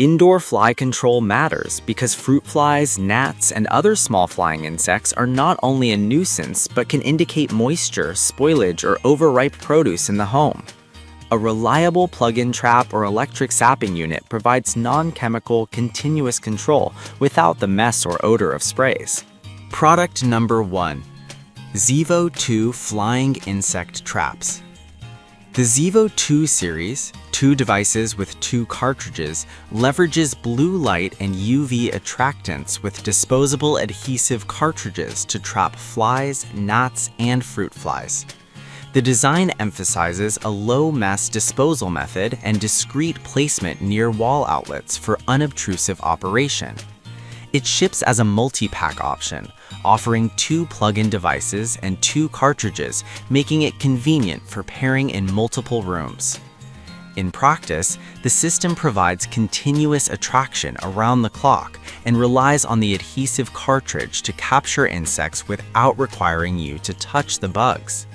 Indoor fly control matters because fruit flies, gnats, and other small flying insects are not only a nuisance but can indicate moisture, spoilage, or overripe produce in the home. A reliable plug-in trap or electric sapping unit provides non-chemical, continuous control without the mess or odor of sprays. Product number 1. Zevo 2 Flying Insect Traps. The Zevo 2 series, 2 devices with 2 cartridges, leverages blue light and UV attractants with disposable adhesive cartridges to trap flies, gnats, and fruit flies. The design emphasizes a low-mess disposal method and discreet placement near wall outlets for unobtrusive operation. It ships as a multi-pack option, offering 2 plug-in devices and 2 cartridges, making it convenient for pairing in multiple rooms. In practice, the system provides continuous attraction around the clock and relies on the adhesive cartridge to capture insects without requiring you to touch the bugs.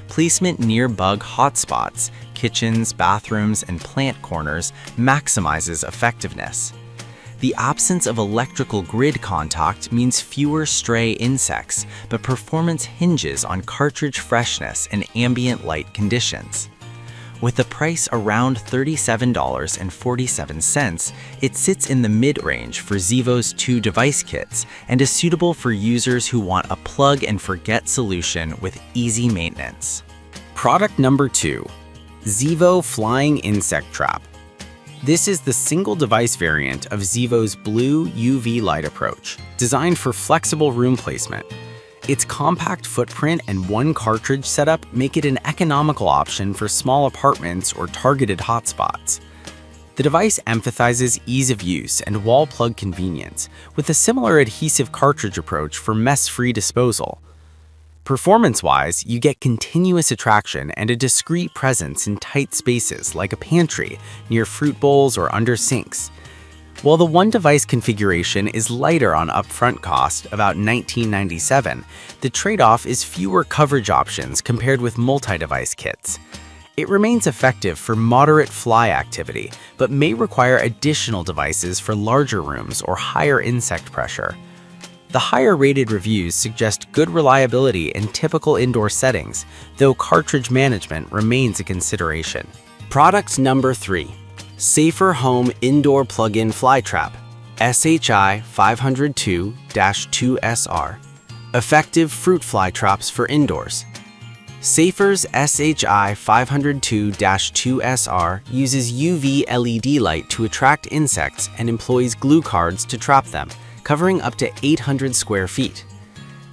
Placement near bug hotspots, kitchens, bathrooms, and plant corners maximizes effectiveness. The absence of electrical grid contact means fewer stray insects, but performance hinges on cartridge freshness and ambient light conditions. With a price around $37.47, it sits in the mid-range for Zevo's 2 device kits and is suitable for users who want a plug-and-forget solution with easy maintenance. Product number 2. Zevo Flying Insect Trap. This is the single-device variant of Zevo's blue UV light approach, designed for flexible room placement. Its compact footprint and 1 cartridge setup make it an economical option for small apartments or targeted hotspots. The device emphasizes ease of use and wall plug convenience, with a similar adhesive cartridge approach for mess-free disposal. Performance-wise, you get continuous attraction and a discreet presence in tight spaces like a pantry, near fruit bowls, or under sinks. While the one-device configuration is lighter on upfront cost, about $19.97, the trade-off is fewer coverage options compared with multi-device kits. It remains effective for moderate fly activity, but may require additional devices for larger rooms or higher insect pressure. The higher-rated reviews suggest good reliability in typical indoor settings, though cartridge management remains a consideration. Product number 3. Safer Home Indoor Plug-in Fly Trap, SHI 502-2SR. Effective fruit fly traps for indoors. Safer's SHI 502-2SR uses UV LED light to attract insects and employs glue cards to trap them, covering up to 800 square feet.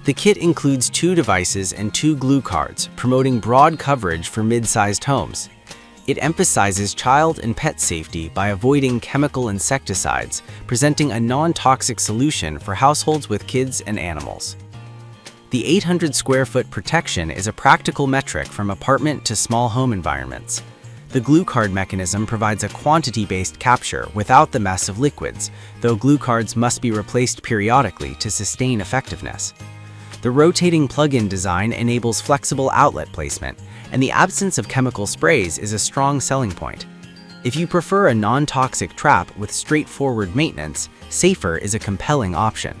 The kit includes 2 devices and 2 glue cards, promoting broad coverage for mid-sized homes. It emphasizes child and pet safety by avoiding chemical insecticides, presenting a non-toxic solution for households with kids and animals. The 800 square foot protection is a practical metric from apartment to small home environments. The glue card mechanism provides a quantity-based capture without the mess of liquids, though glue cards must be replaced periodically to sustain effectiveness. The rotating plug-in design enables flexible outlet placement, and the absence of chemical sprays is a strong selling point. If you prefer a non-toxic trap with straightforward maintenance, Safer is a compelling option.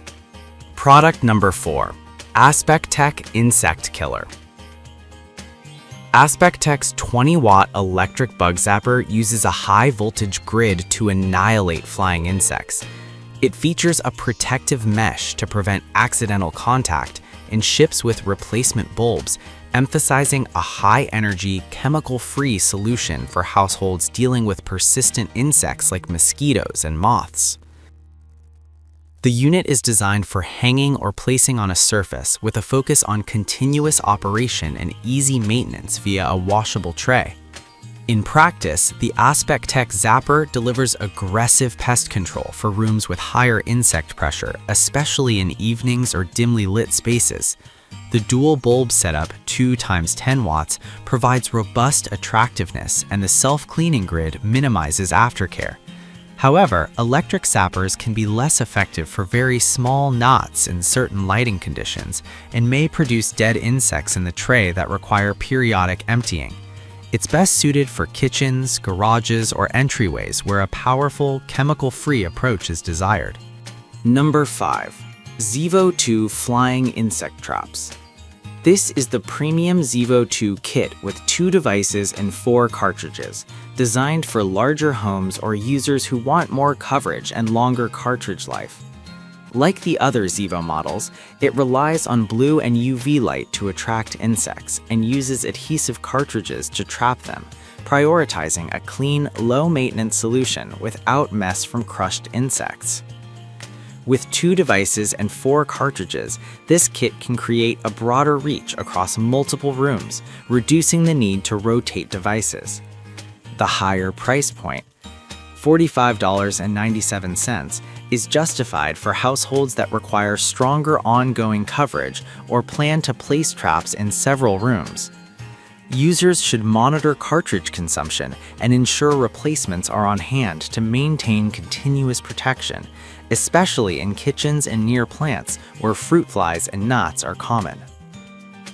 Product number 4. Aspectech Insect Killer. Aspectech's 20-watt electric bug zapper uses a high-voltage grid to annihilate flying insects. It features a protective mesh to prevent accidental contact and ships with replacement bulbs, emphasizing a high-energy, chemical-free solution for households dealing with persistent insects like mosquitoes and moths. The unit is designed for hanging or placing on a surface with a focus on continuous operation and easy maintenance via a washable tray. In practice, the Aspectech Zapper delivers aggressive pest control for rooms with higher insect pressure, especially in evenings or dimly lit spaces. The dual bulb setup, 2 × 10 watts, provides robust attractiveness, and the self-cleaning grid minimizes aftercare. However, electric zappers can be less effective for very small knots in certain lighting conditions and may produce dead insects in the tray that require periodic emptying. It's best suited for kitchens, garages, or entryways where a powerful, chemical-free approach is desired. Number 5. Zevo 2 Flying Insect Traps. This is the premium Zevo 2 kit with 2 devices and 4 cartridges, designed for larger homes or users who want more coverage and longer cartridge life. Like the other Zevo models, it relies on blue and UV light to attract insects and uses adhesive cartridges to trap them, prioritizing a clean, low-maintenance solution without mess from crushed insects. With 2 devices and 4 cartridges, this kit can create a broader reach across multiple rooms, reducing the need to rotate devices. The higher price point, $45.97, is justified for households that require stronger ongoing coverage or plan to place traps in several rooms. Users should monitor cartridge consumption and ensure replacements are on hand to maintain continuous protection, especially in kitchens and near plants where fruit flies and gnats are common.